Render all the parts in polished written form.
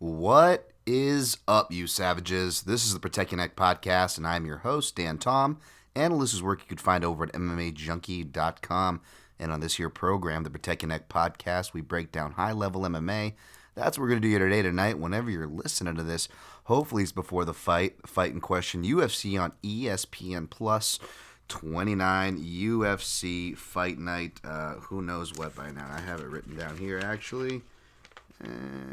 What is up, you savages? This is the Protect Your Neck podcast, and I'm your host, Dan Tom. Analyst is work you could find over at MMAJunkie.com. And on this here program, the Protect Your Neck podcast, we break down high-level MMA. That's what we're going to do here today, tonight. Whenever you're listening to this, hopefully it's before the fight in question, UFC on ESPN Plus 29, UFC Fight Night. Who knows what by now? I have it written down here, actually.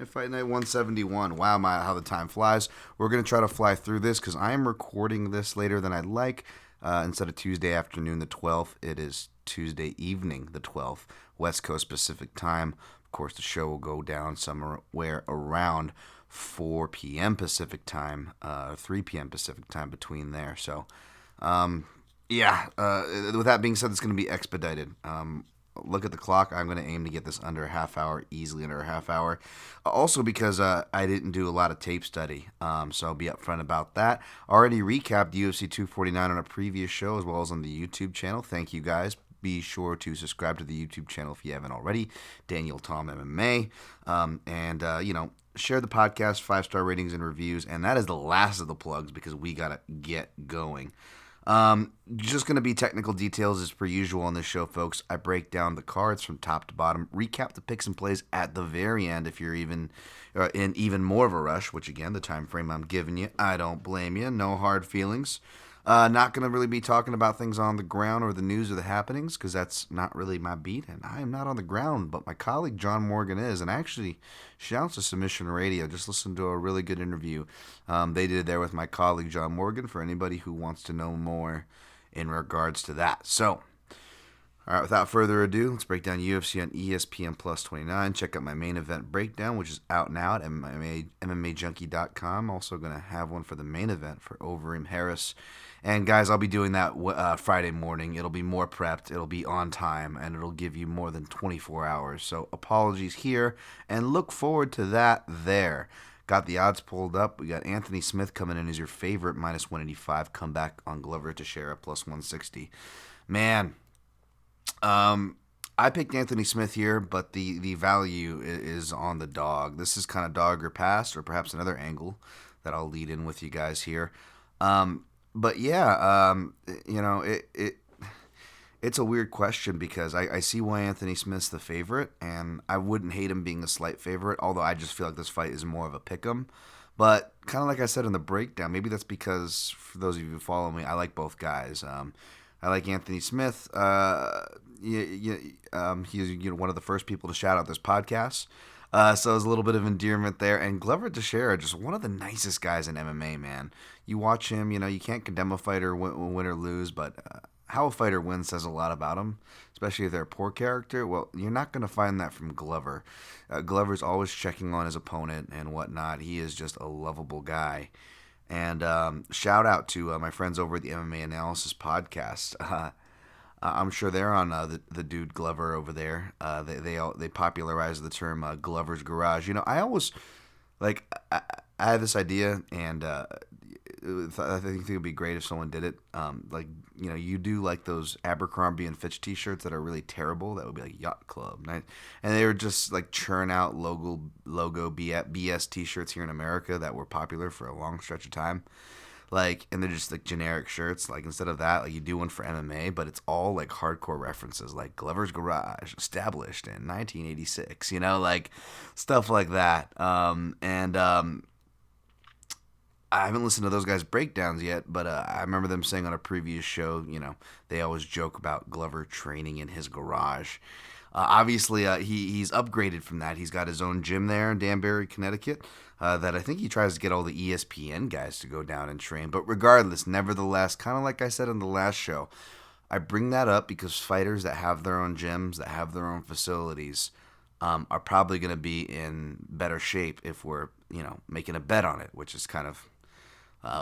Fight Night 171. Wow, how the time flies. We're going to try to fly through this because I am recording this later than I'd like. Instead of Tuesday afternoon the 12th, it is Tuesday evening the 12th, West Coast Pacific time. Of course, the show will go down somewhere around 4 p.m. Pacific time, 3 p.m. Pacific time between there. So, with that being said, it's going to be expedited. Look at the clock. I'm going to aim to get this under a half hour, easily under a half hour. Also because I didn't do a lot of tape study, so I'll be upfront about that. Already recapped UFC 249 on a previous show as well as on the YouTube channel. Thank you guys. Be sure to subscribe to the YouTube channel if you haven't already. Daniel Tom MMA. Share the podcast, 5-star ratings and reviews. And that is the last of the plugs because we got to get going. Just going to be technical details as per usual on this show, folks. I break down the cards from top to bottom, recap the picks and plays at the very end if you're in even more of a rush, which again, the time frame I'm giving you, I don't blame you. No hard feelings. Not going to really be talking about things on the ground or the news or the happenings because that's not really my beat, and I am not on the ground, but my colleague John Morgan is, and actually, shouts to Submission Radio. Just listened to a really good interview they did there with my colleague John Morgan for anybody who wants to know more in regards to that. So, all right, without further ado, let's break down UFC on ESPN Plus 29. Check out my main event breakdown, which is out now at MMAJunkie.com. Also going to have one for the main event for Overeem Harris. And guys, I'll be doing that Friday morning. It'll be more prepped, it'll be on time, and it'll give you more than 24 hours. So apologies here, and look forward to that there. Got the odds pulled up. We got Anthony Smith coming in as your favorite, minus 185. Comeback on Glover Teixeira, plus 160. Man, I picked Anthony Smith here, but the value is on the dog. This is kind of dog or pass, or perhaps another angle that I'll lead in with you guys here. It's a weird question because I see why Anthony Smith's the favorite, and I wouldn't hate him being a slight favorite, although I just feel like this fight is more of a pick'em. But kind of like I said in the breakdown, maybe that's because, for those of you who follow me, I like both guys. I like Anthony Smith. He's one of the first people to shout out this podcast. So there's a little bit of endearment there. And Glover Teixeira, just one of the nicest guys in MMA, man. You watch him, you can't condemn a fighter win or lose, but how a fighter wins says a lot about him, especially if they're a poor character. Well, you're not going to find that from Glover. Glover's always checking on his opponent and whatnot. He is just a lovable guy. And shout out to my friends over at the MMA Analysis podcast. I'm sure they're on the dude Glover over there. They popularized the term Glover's Garage. I always I had this idea, and I think it would be great if someone did it. You do like those Abercrombie and Fitch T-shirts that are really terrible. That would be like Yacht Club, right? And they were just like churn out logo BS T-shirts here in America that were popular for a long stretch of time. And they're just like generic shirts. Instead of that, you do one for MMA, but it's all like hardcore references, like Glover's Garage, established in 1986. Stuff like that. I haven't listened to those guys' breakdowns yet, but I remember them saying on a previous show, they always joke about Glover training in his garage. Obviously, he's upgraded from that. He's got his own gym there in Danbury, Connecticut, that I think he tries to get all the ESPN guys to go down and train. But regardless, nevertheless, kind of like I said in the last show, I bring that up because fighters that have their own gyms, that have their own facilities, are probably going to be in better shape if we're, making a bet on it, which is kind of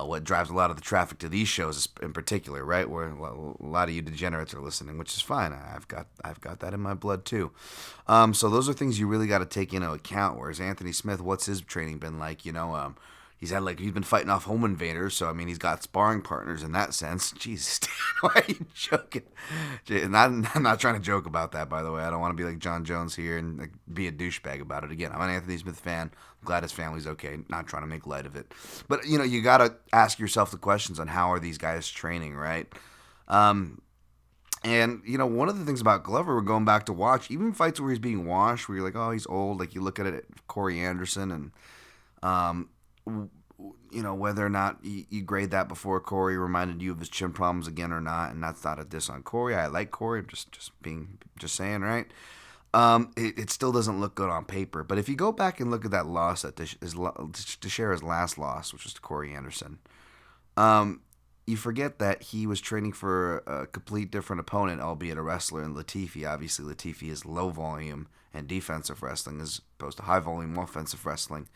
what drives a lot of the traffic to these shows in particular, right? Where a lot of you degenerates are listening, which is fine. I've got that in my blood too. So those are things you really got to take into account. Whereas Anthony Smith, what's his training been like? he's been fighting off home invaders, so I mean he's got sparring partners in that sense. Jesus, why are you joking? I'm not trying to joke about that, by the way. I don't want to be like John Jones here and like, be a douchebag about it. Again, I'm an Anthony Smith fan. I'm glad his family's okay. Not trying to make light of it, but you gotta ask yourself the questions on how are these guys training, right? And one of the things about Glover, we're going back to watch, even fights where he's being washed, where you're like, oh, he's old. Like you look at it, Corey Anderson, and um, whether or not you grade that before Corey reminded you of his chin problems again or not, and that's not a diss on Corey. I like Corey. I'm just saying, right? It still doesn't look good on paper. But if you go back and look at that loss, Teixeira's last loss, which was to Corey Anderson, you forget that he was training for a complete different opponent, albeit a wrestler in Latifi. Obviously, Latifi is low volume and defensive wrestling as opposed to high volume offensive wrestling.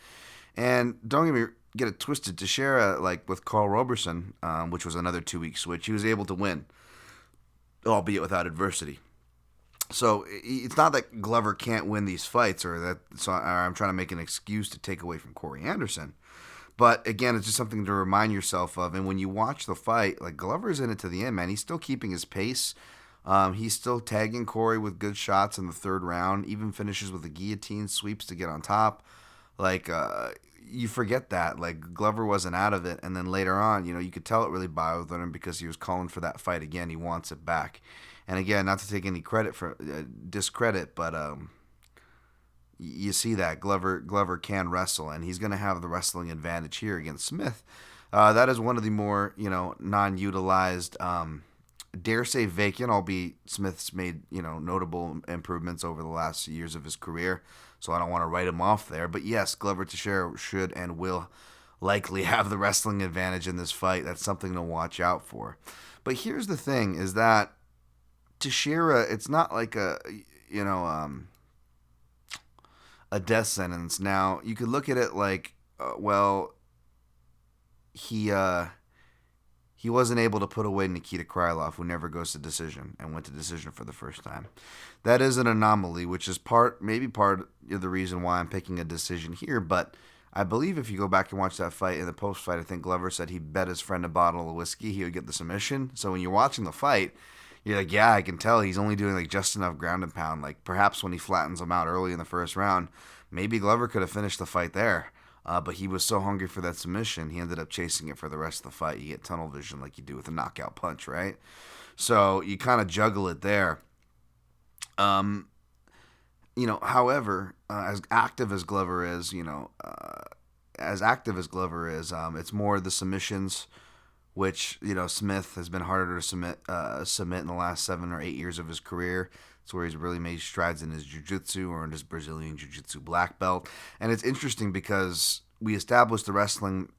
And don't get it twisted. Teixeira, like with Carl Roberson, which was another 2-week switch, he was able to win, albeit without adversity. So it's not that Glover can't win these fights, or I'm trying to make an excuse to take away from Corey Anderson. But again, it's just something to remind yourself of. And when you watch the fight, like Glover's in it to the end, man. He's still keeping his pace. He's still tagging Corey with good shots in the third round. Even finishes with a guillotine sweeps to get on top. Like you forget that. Like Glover wasn't out of it, and then later on, you could tell it really bothered him because he was calling for that fight again. He wants it back. And again, not to take any credit for discredit, but you see that Glover can wrestle, and he's going to have the wrestling advantage here against Smith. That is one of the more non-utilized, dare say vacant, albeit Smith's made notable improvements over the last years of his career, so I don't want to write him off there. But yes, Glover Teixeira should and will likely have the wrestling advantage in this fight. That's something to watch out for. But here's the thing: is that Teixeira, it's not like a death sentence. Now, you could look at it like, he wasn't able to put away Nikita Krylov, who never goes to decision and went to decision for the first time. That is an anomaly, which is maybe part of the reason why I'm picking a decision here. But I believe if you go back and watch that fight, in the post-fight, I think Glover said he bet his friend a bottle of whiskey he would get the submission. So when you're watching the fight, you're like, yeah, I can tell he's only doing like just enough ground and pound. Like perhaps when he flattens him out early in the first round, maybe Glover could have finished the fight there. But he was so hungry for that submission, he ended up chasing it for the rest of the fight. You get tunnel vision like you do with a knockout punch, right? So you kind of juggle it there. However, as active as Glover is, it's more the submissions, which Smith has been harder to submit in the last 7 or 8 years of his career. It's where he's really made strides in his jiu-jitsu or in his Brazilian jiu-jitsu black belt. And it's interesting because we established the wrestling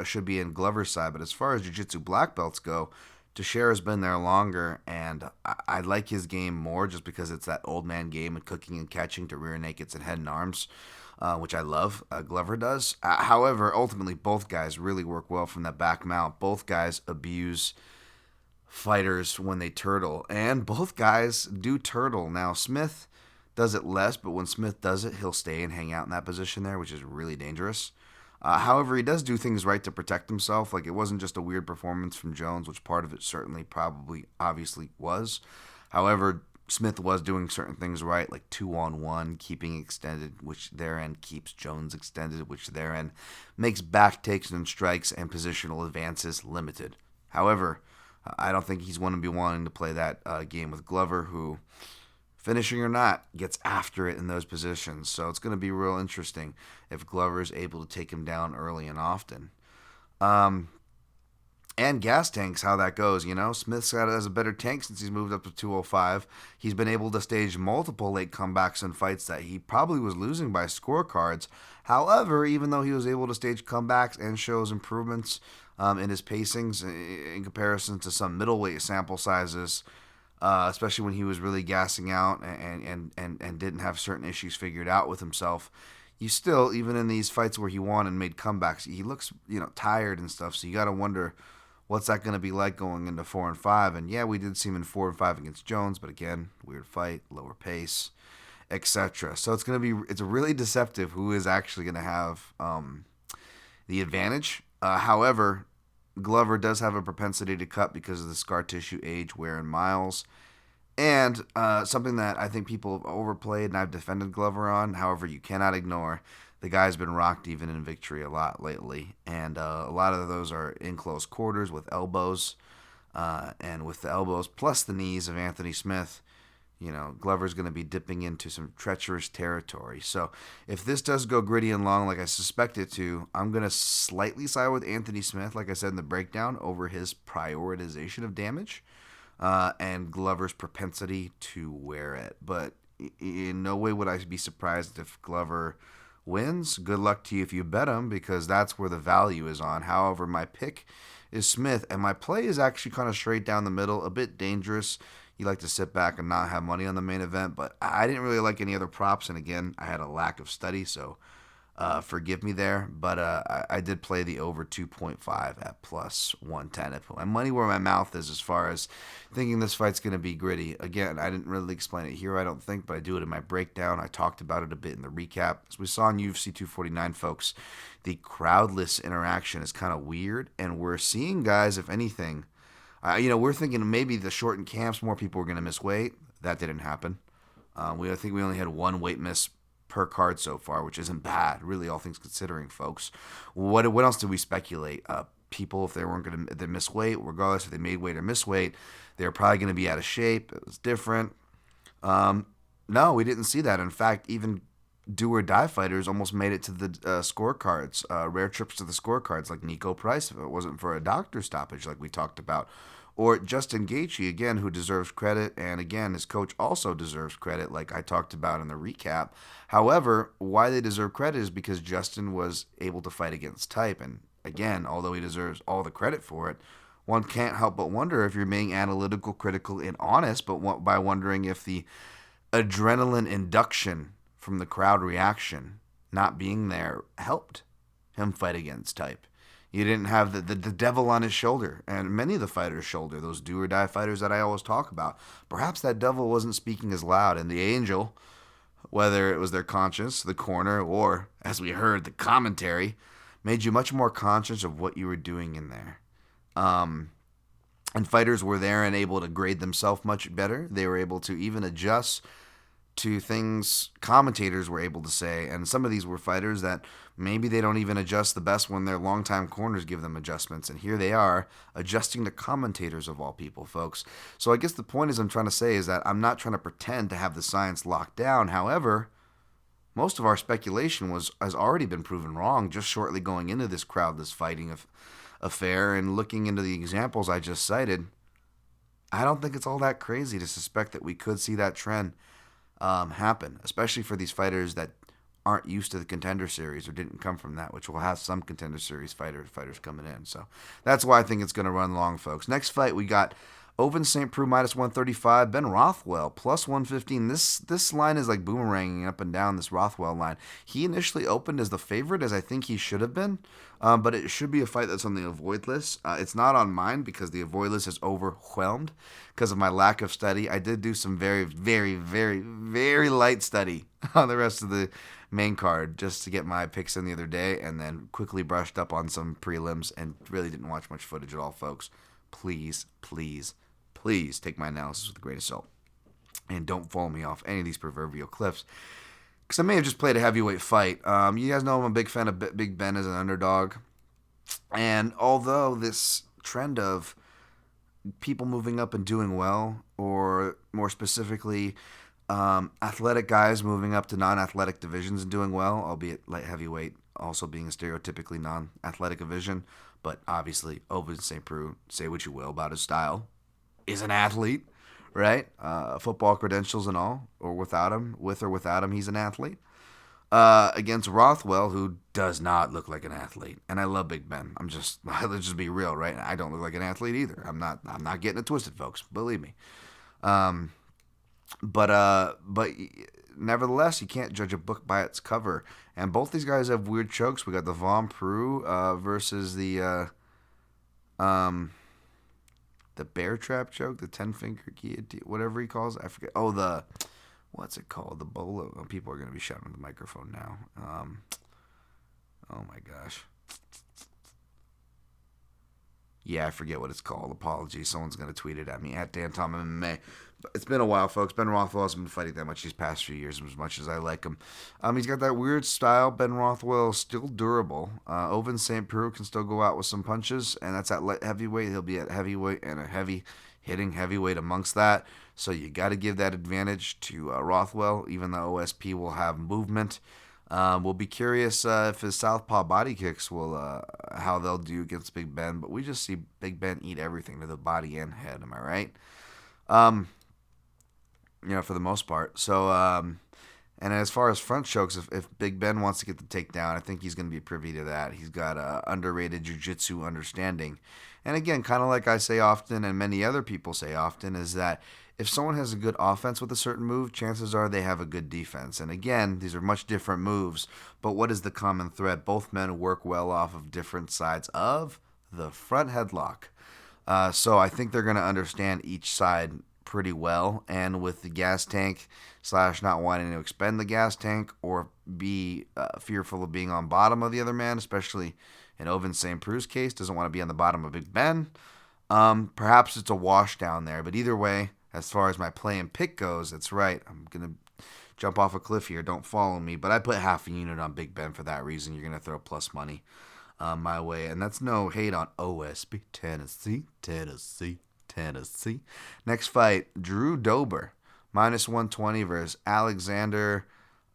should be in Glover's side, but as far as jiu-jitsu black belts go, Teixeira's been there longer, and I like his game more just because it's that old man game of cooking and catching to rear nakeds and head and arms, which I love. Glover does. However, ultimately, both guys really work well from that back mount. Both guys abuse fighters when they turtle, and both guys do turtle. Now, Smith does it less, but when Smith does it, he'll stay and hang out in that position there, which is really dangerous. However, he does do things right to protect himself. Like, it wasn't just a weird performance from Jones, which part of it certainly probably obviously was. However, Smith was doing certain things right, like 2-on-1, keeping extended, which therein keeps Jones extended, which therein makes back takes and strikes and positional advances limited. However, I don't think he's going to be wanting to play that game with Glover, who, finishing or not, gets after it in those positions. So it's going to be real interesting if Glover is able to take him down early and often. And gas tanks, how that goes. Smith's has a better tank since he's moved up to 205. He's been able to stage multiple late comebacks in fights that he probably was losing by scorecards. However, even though he was able to stage comebacks and shows improvements in his pacings in comparison to some middleweight sample sizes, especially when he was really gassing out and didn't have certain issues figured out with himself, you still, even in these fights where he won and made comebacks, he looks tired and stuff. So you got to wonder, what's that going to be like going into 4 and 5? And yeah, we did see him in 4 and 5 against Jones, but again, weird fight, lower pace, etc. So it's a really deceptive who is actually going to have the advantage. However, Glover does have a propensity to cut because of the scar tissue, age, wear, and miles. And something that I think people have overplayed, and I've defended Glover on. However, you cannot ignore the guy's been rocked even in victory a lot lately, and a lot of those are in close quarters with elbows, and with the elbows plus the knees of Anthony Smith. Glover's going to be dipping into some treacherous territory. So if this does go gritty and long like I suspect it to, I'm going to slightly side with Anthony Smith, like I said in the breakdown, over his prioritization of damage and Glover's propensity to wear it. But in no way would I be surprised if Glover wins. Good luck to you if you bet him, because that's where the value is on. However, my pick is Smith, and my play is actually kind of straight down the middle, a bit dangerous. You like to sit back and not have money on the main event, but I didn't really like any other props, and again, I had a lack of study, so forgive me there. But I did play the over 2.5 at plus 110. I put my money where my mouth is as far as thinking this fight's going to be gritty. Again, I didn't really explain it here, I don't think, but I do it in my breakdown. I talked about it a bit in the recap. As we saw in UFC 249, folks, the crowdless interaction is kind of weird, and we're seeing guys, if anything, we're thinking maybe the shortened camps, more people were going to miss weight. That didn't happen. I think we only had one weight miss per card so far, which isn't bad, really, all things considering, folks. What else did we speculate? People, if they weren't going to miss weight, regardless if they made weight or missed weight, they were probably going to be out of shape. It was different. No, we didn't see that. In fact, even do or die fighters almost made it to the scorecards, rare trips to the scorecards, like Nico Price, if it wasn't for a doctor stoppage, like we talked about. Or Justin Gaethje, again, who deserves credit, and again, his coach also deserves credit, like I talked about in the recap. However, why they deserve credit is because Justin was able to fight against type, and again, although he deserves all the credit for it, one can't help but wonder if you're being analytical, critical, and honest, but by wondering if the adrenaline induction from the crowd reaction not being there helped him fight against type. You didn't have the devil on his shoulder, and many of the fighters' shoulder, those do-or-die fighters that I always talk about. Perhaps that devil wasn't speaking as loud, and the angel, whether it was their conscience, the corner, or, as we heard, the commentary, made you much more conscious of what you were doing in there. And fighters were there and able to grade themselves much better. They were able to even adjust to things commentators were able to say, and some of these were fighters that maybe they don't even adjust the best when their longtime corners give them adjustments, and here they are adjusting to commentators of all people, folks. So I guess the point I'm trying to say is that I'm not trying to pretend to have the science locked down. However, most of our speculation has already been proven wrong just shortly going into this crowdless fighting affair, and looking into the examples I just cited, I don't think it's all that crazy to suspect that we could see that trend happen, especially for these fighters that aren't used to the Contender Series or didn't come from that, which will have some Contender Series fighters coming in. So that's why I think it's going to run long, folks. Next fight, we got Ovince St. Preux minus 135, Ben Rothwell plus 115. This line is like boomeranging up and down, this Rothwell line. He initially opened as the favorite, as I think he should have been, but it should be a fight that's on the avoid list. It's not on mine because the avoid list is overwhelmed because of my lack of study. I did do some very, very, very, very light study on the rest of the main card just to get my picks in the other day, and then quickly brushed up on some prelims and really didn't watch much footage at all, folks. Please, please, please take my analysis with a grain of salt. And don't fall me off any of these proverbial cliffs, because I may have just played a heavyweight fight. You guys know I'm a big fan of Big Ben as an underdog. And although this trend of people moving up and doing well, or more specifically, athletic guys moving up to non-athletic divisions and doing well, albeit light heavyweight also being a stereotypically non-athletic division, but obviously Ovince St. Preux, say what you will about his style, is an athlete, right? Football credentials and all, or without him, with or without him, he's an athlete. Against Rothwell, who does not look like an athlete, and I love Big Ben. Let's just be real, right? I don't look like an athlete either. I'm not getting it twisted, folks. Believe me. But nevertheless, you can't judge a book by its cover. And both these guys have weird chokes. We got the Von Preux versus the bear trap choke, the 10-finger guillotine, whatever he calls it. I forget. Oh, what's it called? The bolo. Oh, people are going to be shouting at the microphone now. Oh my gosh. Yeah, I forget what it's called. Apologies. Someone's going to tweet it at me, at Dan Tom MMA. But it's been a while, folks. Ben Rothwell hasn't been fighting that much these past few years, as much as I like him. He's got that weird style. Ben Rothwell is still durable. Ovince St. Preux can still go out with some punches, and that's at light heavyweight. He'll be at heavyweight and a hitting heavyweight amongst that. So you got to give that advantage to Rothwell, even though OSP will have movement. We'll be curious if his southpaw body kicks will how they'll do against Big Ben, but we just see Big Ben eat everything to the body and head. Am I right? For the most part. So, and as far as front chokes, if Big Ben wants to get the takedown, I think he's going to be privy to that. He's got underrated jiu-jitsu understanding. And again, kind of like I say often, and many other people say often, is that if someone has a good offense with a certain move, chances are they have a good defense. And again, these are much different moves, but what is the common thread? Both men work well off of different sides of the front headlock. So I think they're going to understand each side pretty well. And with the gas tank / not wanting to expend the gas tank or be fearful of being on bottom of the other man, especially in Ovince St. Preux's case, doesn't want to be on the bottom of Big Ben. Perhaps it's a wash down there. But either way, as far as my play and pick goes, it's right. I'm going to jump off a cliff here. Don't follow me. But I put half a unit on Big Ben for that reason. You're going to throw plus money my way. And that's no hate on OSP. Tennessee. Next fight, Drew Dober. -120 versus Alexander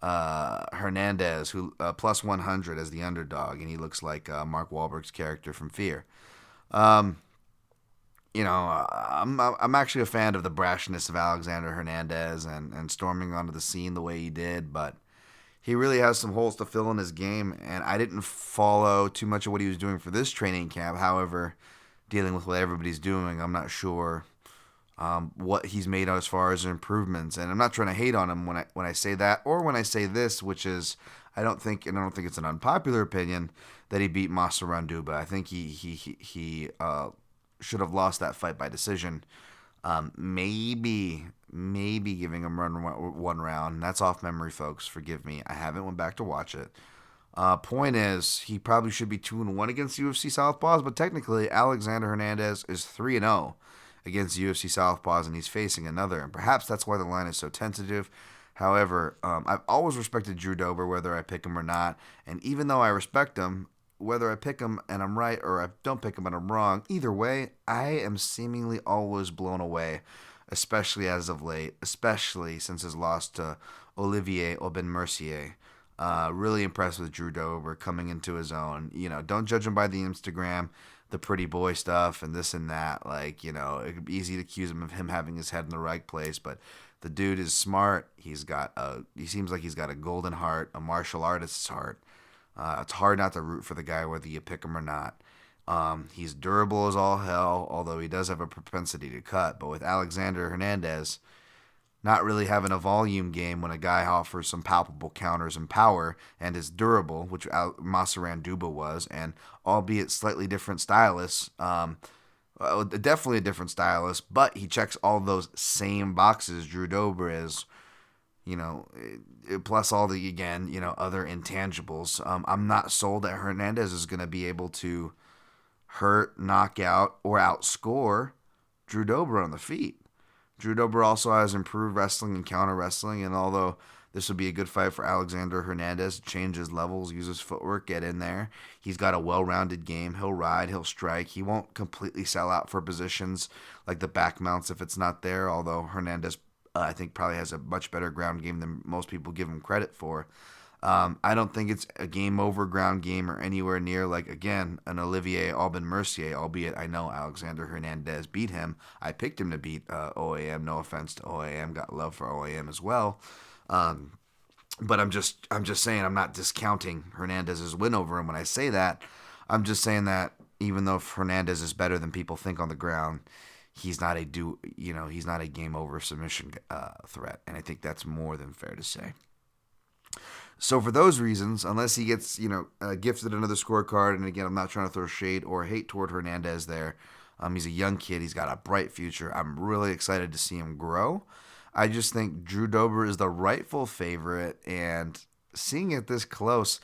Hernandez, who plus 100 as the underdog. And he looks like Mark Wahlberg's character from Fear. I'm actually a fan of the brashness of Alexander Hernandez and storming onto the scene the way he did, but he really has some holes to fill in his game, and I didn't follow too much of what he was doing for this training camp. However, dealing with what everybody's doing, I'm not sure what he's made as far as improvements, and I'm not trying to hate on him when I say that or when I say this, which is I don't think it's an unpopular opinion that he beat Masaranduba. I think he should have lost that fight by decision. Maybe giving him one round. That's off memory, folks. Forgive me. I haven't went back to watch it. Point is, he probably should be 2-1 against UFC Southpaws, but technically, Alexander Hernandez is 3-0 against UFC Southpaws, and he's facing another. And perhaps that's why the line is so tentative. However, I've always respected Drew Dober, whether I pick him or not. And even though I respect him, whether I pick him and I'm right or I don't pick him and I'm wrong, either way, I am seemingly always blown away, especially as of late, especially since his loss to Olivier Aubin-Mercier. Really impressed with Drew Dober coming into his own. Don't judge him by the Instagram, the pretty boy stuff and this and that. It'd be easy to accuse him of having his head in the right place, but the dude is smart. He seems like he's got a golden heart, a martial artist's heart. It's hard not to root for the guy whether you pick him or not. He's durable as all hell, although he does have a propensity to cut. But with Alexander Hernandez not really having a volume game when a guy offers some palpable counters and power and is durable, which Masaranduba was, and albeit slightly different stylists, definitely a different stylist, but he checks all those same boxes Drew Dober is. Plus all the, other intangibles. I'm not sold that Hernandez is going to be able to hurt, knock out, or outscore Drew Dober on the feet. Drew Dober also has improved wrestling and counter wrestling, and although this would be a good fight for Alexander Hernandez to change his levels, use his footwork, get in there, he's got a well-rounded game. He'll ride, he'll strike. He won't completely sell out for positions like the back mounts if it's not there, although Hernandez I think probably has a much better ground game than most people give him credit for. I don't think it's a game over ground game or anywhere near an Olivier Aubin-Mercier, albeit I know Alexander Hernandez beat him. I picked him to beat OAM. No offense to OAM. Got love for OAM as well. But I'm just saying I'm not discounting Hernandez's win over him when I say that. I'm just saying that even though Hernandez is better than people think on the ground, he's not a game over submission threat, and I think that's more than fair to say. So for those reasons, unless he gets gifted another scorecard, and again I'm not trying to throw shade or hate toward Hernandez there. He's a young kid. He's got a bright future. I'm really excited to see him grow. I just think Drew Dober is the rightful favorite, and seeing it this close,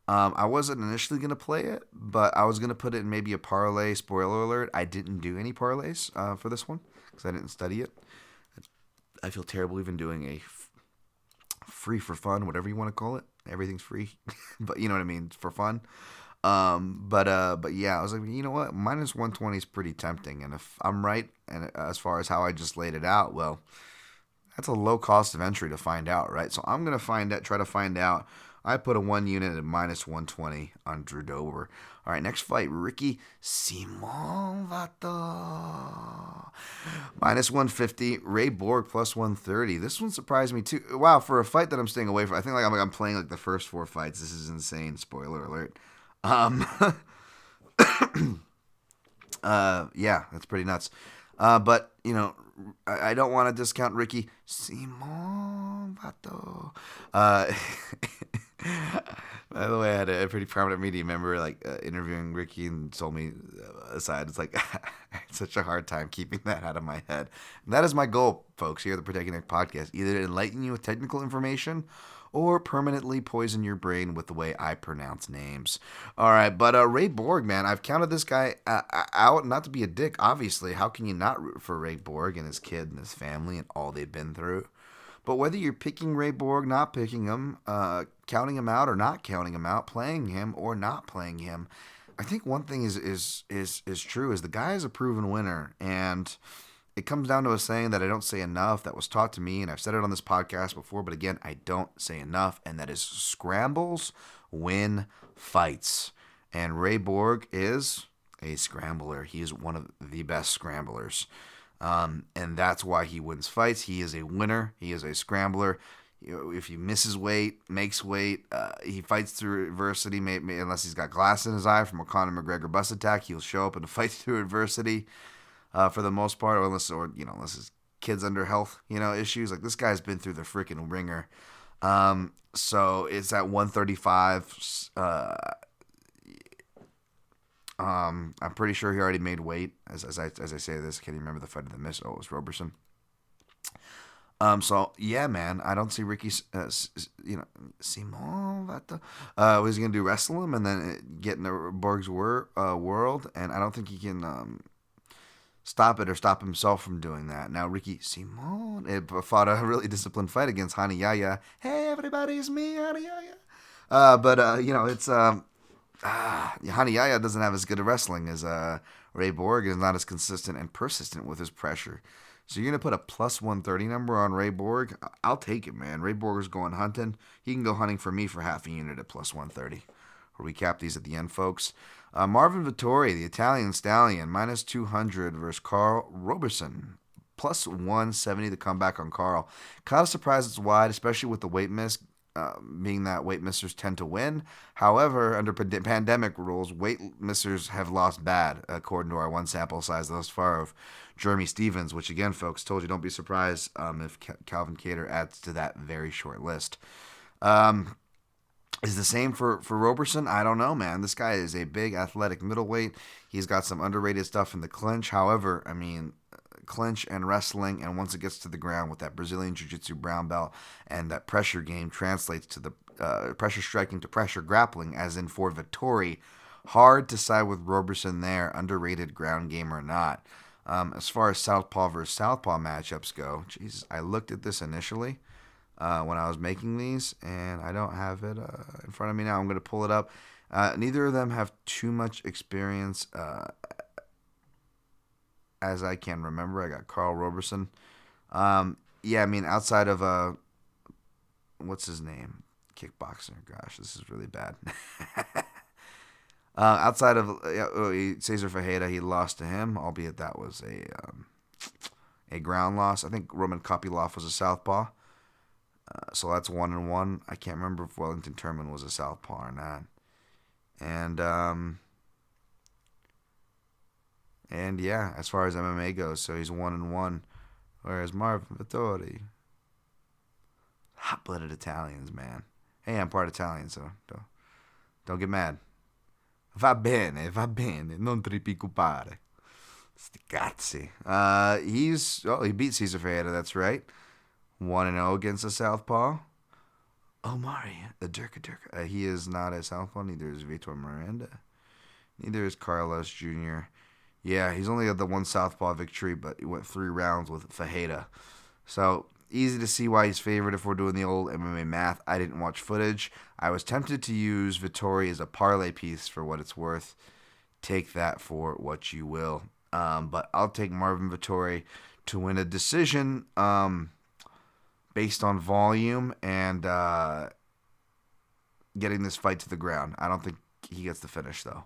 I wasn't initially going to play it, but I was going to put it in maybe a parlay. Spoiler alert, I didn't do any parlays for this one because I didn't study it. I feel terrible even doing a free for fun, whatever you want to call it. Everything's free, but you know what I mean, for fun. But yeah, I was like, you know what, minus 120 is pretty tempting, and if I'm right, and as far as how I just laid it out, well, that's a low cost of entry to find out, right? So I'm gonna try to find out. I put a 1 unit at minus 120 on Drew Dober. All right, next fight, Ricky Simon Vato. Minus 150, Ray Borg plus 130. This one surprised me too. Wow, for a fight that I'm staying away from, I think I'm playing like the first 4 fights. This is insane. Spoiler alert. Um, yeah, that's pretty nuts. But you know, I don't want to discount Ricky Simon Vato. Uh, by the way, I had a pretty prominent media member interviewing Ricky and told me aside, it's like I had such a hard time keeping that out of my head. And that is my goal, folks, here at the Protecting Neck Podcast, either to enlighten you with technical information or permanently poison your brain with the way I pronounce names. All right, but Ray Borg, man, I've counted this guy out, not to be a dick, obviously. How can you not root for Ray Borg and his kid and his family and all they've been through? But whether you're picking Ray Borg, not picking him, counting him out or not counting him out, playing him or not playing him, I think one thing is true is the guy is a proven winner, and it comes down to a saying that I don't say enough that was taught to me, and I've said it on this podcast before, but again, I don't say enough, and that is scrambles win fights. And Ray Borg is a scrambler. He is one of the best scramblers. And that's why he wins fights. He is a winner. He is a scrambler. You know, if he misses weight, makes weight, he fights through adversity, unless he's got glass in his eye from a Conor McGregor bus attack, he'll show up and fight through adversity. For the most part, or unless his kid's under health, issues. Like, this guy's been through the freaking ringer. So it's at 135. I'm pretty sure he already made weight. As I say this, I can't even remember the fight of the miss. Oh, it was Roberson. So yeah, man, I don't see Ricky, Simon Vata. Was he gonna do wrestle him and then get into Borg's world? And I don't think he can stop it or stop himself from doing that. Now, Ricky Simon fought a really disciplined fight against Hani Yaya. Hey, everybody, it's me, Hani Yaya. It's Hani Yaya doesn't have as good a wrestling as Ray Borg, is not as consistent and persistent with his pressure. So you're going to put a plus 130 number on Ray Borg? I'll take it, man. Ray Borg is going hunting. He can go hunting for me for half a unit at plus 130. We'll recap these at the end, folks. Marvin Vettori, the Italian stallion, minus 200 versus Carl Roberson. Plus 170 to come back on Carl. Kind of surprised it's wide, especially with the weight miss, being that weight missers tend to win. However, under pandemic rules, weight missers have lost bad, according to our one sample size thus far of Jeremy Stevens, which again, folks, told you don't be surprised if Calvin Kattar adds to that very short list. Is the same for Roberson? I don't know, man. This guy is a big athletic middleweight. He's got some underrated stuff in the clinch. However, I mean, clinch and wrestling, and once it gets to the ground with that Brazilian Jiu-Jitsu brown belt and that pressure game translates to the pressure striking to pressure grappling, as in for Vettori. Hard to side with Roberson there, underrated ground game or not. As far as Southpaw versus Southpaw matchups go, Jesus, I looked at this initially when I was making these, and I don't have it in front of me now. I'm going to pull it up. Neither of them have too much experience as I can remember. I got Carl Roberson. Yeah, I mean, outside of, what's his name? Kickboxer. Gosh, this is really bad. Outside of Cesar Fajeda, he lost to him, albeit that was a ground loss. I think Roman Kopylov was a southpaw. So that's 1-1. I can't remember if Wellington Turman was a southpaw or not. And yeah, as far as MMA goes, so he's 1-1. Whereas Marvin Vettori, hot-blooded Italians, man. Hey, I'm part Italian, so don't get mad. Va bene, non ti preoccupare. Sti cazzi. He beat Cesar Fajeda, that's right. 1-0 against the southpaw. Omari, Durka. He is not a southpaw. Neither is Vitor Miranda. Neither is Carlos Jr. Yeah, he's only had the one southpaw victory, but he went 3 rounds with Fajeda. So easy to see why he's favored if we're doing the old MMA math. I didn't watch footage. I was tempted to use Vittori as a parlay piece for what it's worth. Take that for what you will. But I'll take Marvin Vittori to win a decision based on volume and getting this fight to the ground. I don't think he gets the finish, though.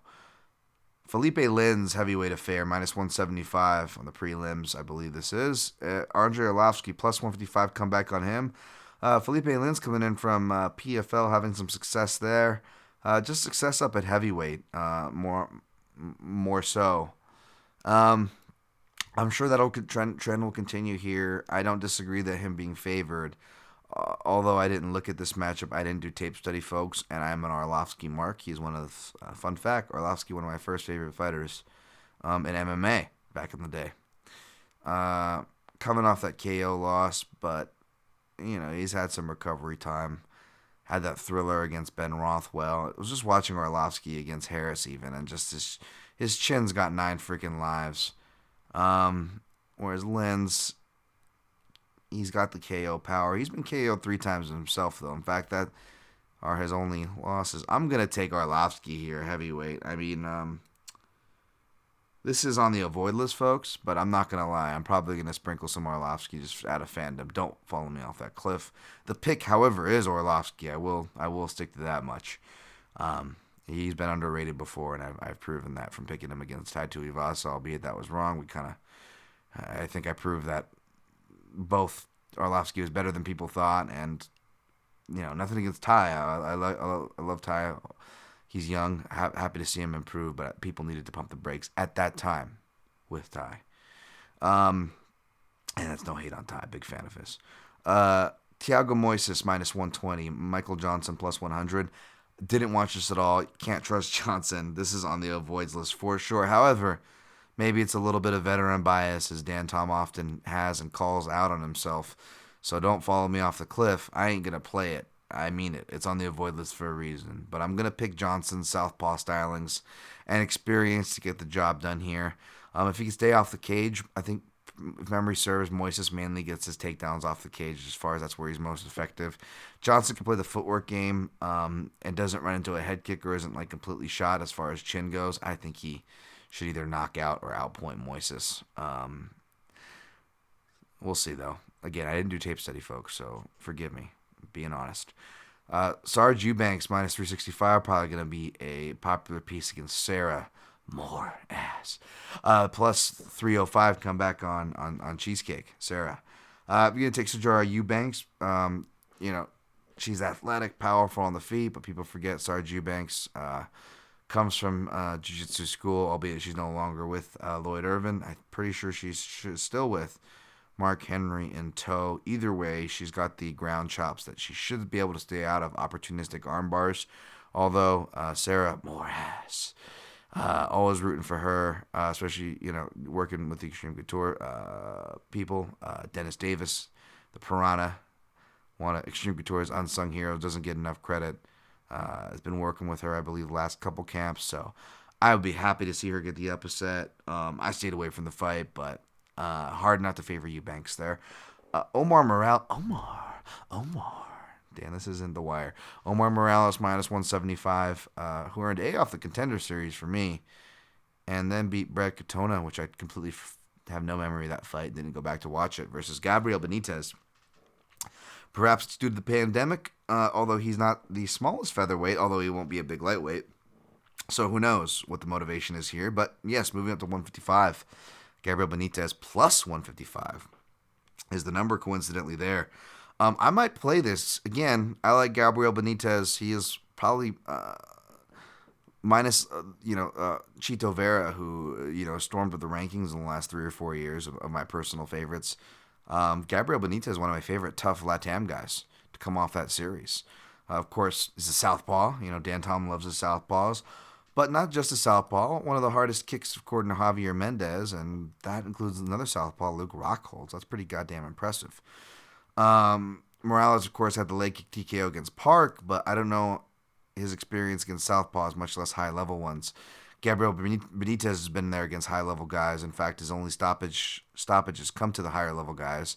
Felipe Lin's heavyweight affair, -175 on the prelims, I believe this is. Andrei Arlovsky, +155, comeback on him. Felipe Lin's coming in from PFL, having some success there. Just success up at heavyweight, more so. I'm sure that trend will continue here. I don't disagree that him being favored. Although I didn't look at this matchup, I didn't do tape study, folks, and I'm an Arlovsky mark. He's one of fun fact, Arlovsky, one of my first favorite fighters in MMA back in the day. Coming off that KO loss, but he's had some recovery time. Had that thriller against Ben Rothwell. It was just watching Arlovsky against Harris even, and just his chin's got 9 freaking lives. Whereas Lin's, he's got the KO power. He's been KO'd 3 times himself, though. In fact, that are his only losses. I'm going to take Arlovsky here, heavyweight. I mean, this is on the avoid list, folks, but I'm not going to lie. I'm probably going to sprinkle some Arlovsky just out of fandom. Don't follow me off that cliff. The pick, however, is Arlovsky. I will stick to that much. He's been underrated before, and I've proven that from picking him against Tai Tuivasa, albeit that was wrong. I think I proved that both Arlovsky was better than people thought, and nothing against Ty. I love Ty. He's young. Happy to see him improve, but people needed to pump the brakes at that time with Ty. And that's no hate on Ty. Big fan of his. Thiago Moises -120. Michael Johnson +100. Didn't watch this at all. Can't trust Johnson. This is on the avoids list for sure. However, maybe it's a little bit of veteran bias, as Dan Tom often has and calls out on himself. So don't follow me off the cliff. I ain't going to play it. I mean it. It's on the avoid list for a reason. But I'm going to pick Johnson's southpaw stylings and experience to get the job done here. If he can stay off the cage, I think, if memory serves, Moises mainly gets his takedowns off the cage as far as that's where he's most effective. Johnson can play the footwork game and doesn't run into a head kick or isn't completely shot as far as chin goes. I think he should either knock out or outpoint Moises. We'll see, though. Again, I didn't do tape study, folks, so forgive me. Being honest. Sarge Eubanks -365, probably going to be a popular piece against Sarah. More ass. +305 comeback on Cheesecake, Sarah. You're going to take Sajara Eubanks. She's athletic, powerful on the feet, but people forget Sarge Eubanks comes from jiu-jitsu school, albeit she's no longer with Lloyd Irvin. I'm pretty sure she's still with Mark Henry in tow. Either way, she's got the ground chops that she should be able to stay out of opportunistic arm bars. Although Sarah, more ass. Always rooting for her, especially working with the Extreme Couture people. Dennis Davis, the Piranha, one of Extreme Couture's unsung heroes, doesn't get enough credit. Has been working with her, I believe, last couple camps. So I would be happy to see her get the upset. I stayed away from the fight, but hard not to favor Eubanks there. Omar. Dan, this isn't The Wire. Omar Morales -175, who earned A off the Contender Series for me, and then beat Brad Katona, which I completely have no memory of that fight. Didn't go back to watch it, versus Gabriel Benitez. Perhaps it's due to the pandemic, although he's not the smallest featherweight, although he won't be a big lightweight. So who knows what the motivation is here. But yes, moving up to 155, Gabriel Benitez +155 is the number coincidentally there. I might play this. Again, I like Gabriel Benitez. He is probably minus, Chito Vera, who, stormed with the rankings in the last 3 or 4 years of my personal favorites. Gabriel Benitez is one of my favorite tough LATAM guys to come off that series. Of course, he's a southpaw. Dan Tom loves his southpaws. But not just a southpaw. One of the hardest kicks, according to Javier Mendez, and that includes another southpaw, Luke Rockhold. So that's pretty goddamn impressive. Morales, of course, had the leg kick TKO against Park, but I don't know his experience against southpaws, much less high-level ones. Gabriel Benitez has been there against high-level guys. In fact, his only stoppage has come to the higher-level guys.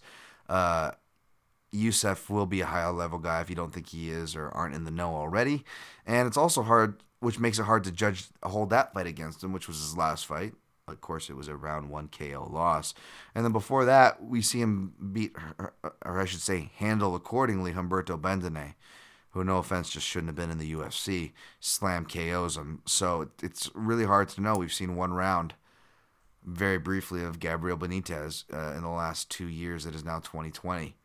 Youssef will be a high-level guy if you don't think he is or aren't in the know already. And it's also hard, which makes it hard to hold that fight against him, which was his last fight. Of course, it was a round 1 KO loss. And then before that, we see him beat, or I should say, handle accordingly, Humberto Bendine, who, no offense, just shouldn't have been in the UFC, slam KOs him. So it's really hard to know. We've seen one round, very briefly, of Gabriel Benitez in the last 2 years. It is now 2020.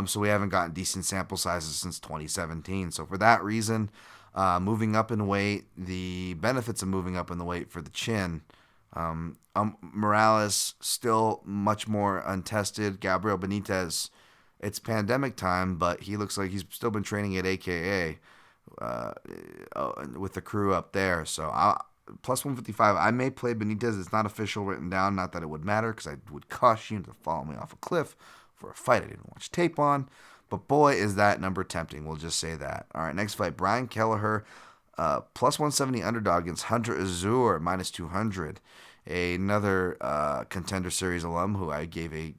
So we haven't gotten decent sample sizes since 2017. So for that reason, moving up in weight, the benefits of moving up in the weight for the chin, Morales still much more untested. Gabriel Benitez, it's pandemic time, but he looks like he's still been training at AKA with the crew up there. So plus 155, I may play Benitez. It's not official written down. Not that it would matter, because I would caution you to follow me off a cliff for a fight I didn't watch tape on. But boy, is that number tempting. We'll just say that. All right, next fight, Brian Kelleher, plus 170 underdog against Hunter Azure, minus 200. Another Contender Series alum who I gave a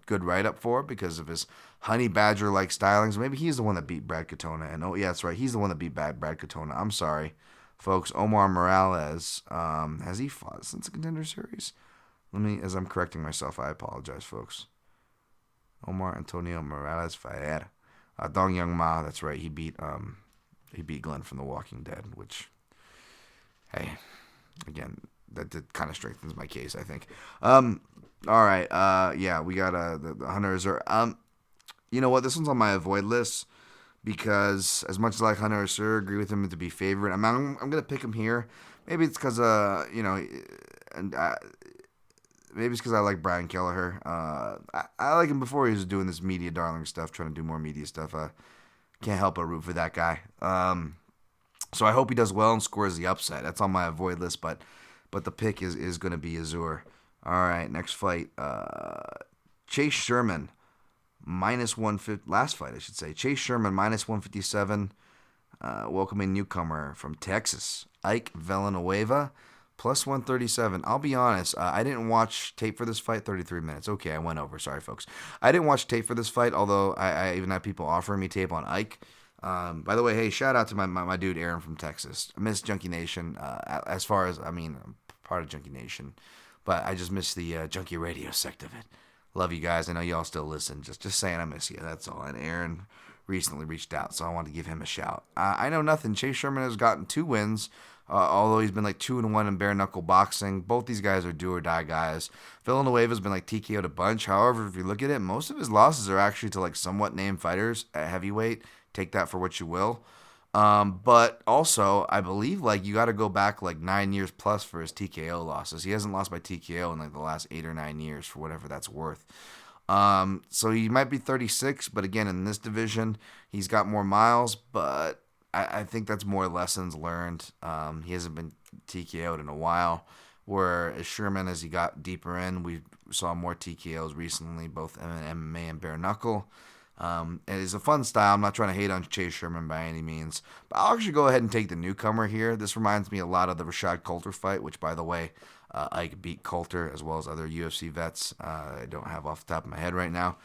good write-up for because of his honey badger-like stylings. Maybe he's the one that beat Brad Katona. And oh, yeah, that's right. He's the one that beat Brad Katona. I'm sorry, folks. Omar Morales, has he fought since the Contender Series? As I'm correcting myself, I apologize, folks. Omar Antonio Morales Ferrer. Dong Young Ma, that's right. He beat Glenn from The Walking Dead, which, hey, again, that kind of strengthens my case, I think. All right. Yeah, we got the Hunter Azure. You know what? This one's on my avoid list because as much as I like Hunter Azure, agree with him to be favorite. I'm gonna pick him here. Maybe it's because maybe it's because I like Brian Kelleher. I like him before he was doing this media darling stuff, trying to do more media stuff. Can't help but root for that guy. So I hope he does well and scores the upset. That's on my avoid list, but the pick is going to be Azure. All right, next fight. Chase Sherman, minus 150. Last fight, I should say. Chase Sherman, minus 157. Welcoming newcomer from Texas, Ike Villanueva, plus 137. I'll be honest, I didn't watch tape for this fight. 33 minutes. Okay, I went over. Sorry, folks. I didn't watch tape for this fight, although I even had people offering me tape on Ike. By the way, hey, shout out to my dude Aaron from Texas. I miss Junkie Nation. As far as, I'm part of Junkie Nation, but I just miss the Junkie Radio sect of it. Love you guys. I know y'all still listen. Just saying I miss you. That's all. And Aaron recently reached out, so I wanted to give him a shout. I know nothing. Chase Sherman has gotten 2 wins, although he's been like 2-1 in bare knuckle boxing. Both these guys are do or die guys. Villanueva's been like TKO'd a bunch. However, if you look at it, most of his losses are actually to like somewhat named fighters at heavyweight. Take that for what you will. But also, I believe like you got to go back like 9 years plus for his TKO losses. He hasn't lost by TKO in like the last 8 or 9 years, for whatever that's worth. So he might be 36, but again, in this division, he's got more miles, but I think that's more lessons learned. He hasn't been TKO'd in a while. Whereas Sherman, as he got deeper in, we saw more TKOs recently, both MMA and bare knuckle. It's a fun style. I'm not trying to hate on Chase Sherman by any means, but I'll actually go ahead and take the newcomer here. This reminds me a lot of the Rashad Coulter fight, which, by the way, Ike beat Coulter as well as other UFC vets. I don't have off the top of my head right now,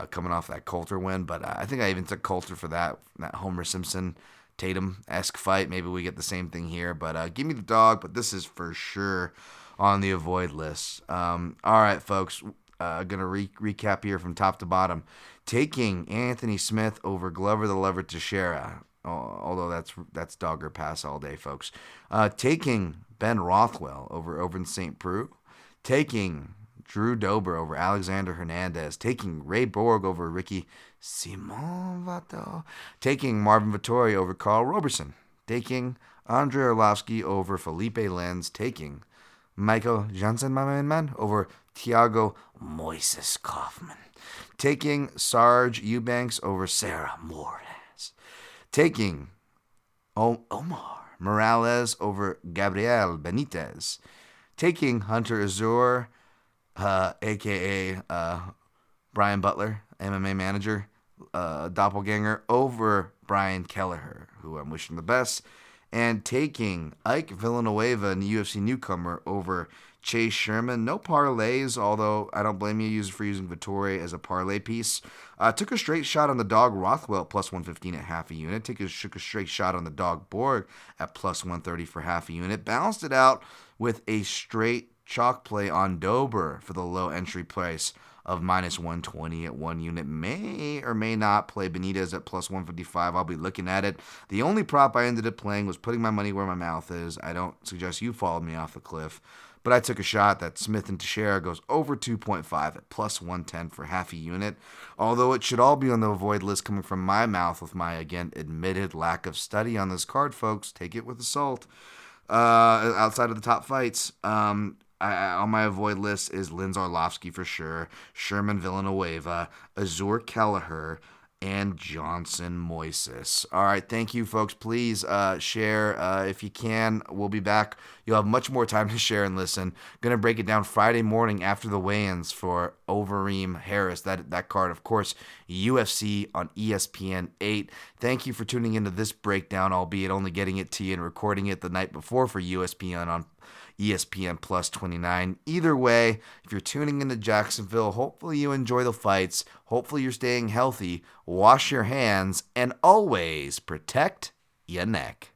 coming off that Coulter win, but I think I even took Coulter for that Homer Simpson Tatum-esque fight. Maybe we get the same thing here, but give me the dog, but this is for sure on the avoid list. All right, folks, going to recap here from top to bottom. Taking Anthony Smith over Glover the Lever Teixeira, although that's dog or pass all day, folks. Taking Ben Rothwell over Oven St. Preux. Taking Drew Dober over Alexander Hernandez. Taking Ray Borg over Ricky Simon Vato. Taking Marvin Vettori over Carl Roberson. Taking Andrei Arlovsky over Felipe Lenz. Taking Michael Jansen, my man, over Thiago Moises Kaufman. Taking Sarge Eubanks over Sarah Morales. Taking Omar Morales over Gabriel Benitez. Taking Hunter Azure, a.k.a. Brian Butler, MMA manager. doppelganger over Brian Kelleher, who I'm wishing the best, and taking Ike Villanueva, and the UFC newcomer, over Chase Sherman. No parlays, although I don't blame you for using Vittori as a parlay piece. Took a straight shot on the dog Rothwell at plus 115 at half a unit. Took a straight shot on the dog Borg at plus 130 for half a unit. Balanced it out with a straight chalk play on Dober for the low entry price of minus 120 at 1 unit. May or may not play Benitez at plus 155. I'll be looking at it. The only prop I ended up playing was putting my money where my mouth is. I don't suggest you follow me off the cliff, but I took a shot that Smith and Teixeira goes over 2.5 at plus 110 for half a unit. Although it should all be on the avoid list coming from my mouth with my, again, admitted lack of study on this card, folks. Take it with a salt. Outside of the top fights, on my avoid list is Linz Arlovsky for sure, Sherman Villanueva, Azur Kelleher, and Johnson Moises. All right, thank you, folks. Please share if you can. We'll be back. You'll have much more time to share and listen. Going to break it down Friday morning after the weigh-ins for Overeem Harris. That card, of course, UFC on ESPN 8. Thank you for tuning into this breakdown, albeit only getting it to you and recording it the night before for ESPN on ESPN Plus 29. Either way, if you're tuning into Jacksonville, hopefully you enjoy the fights. Hopefully you're staying healthy. Wash your hands and always protect your neck.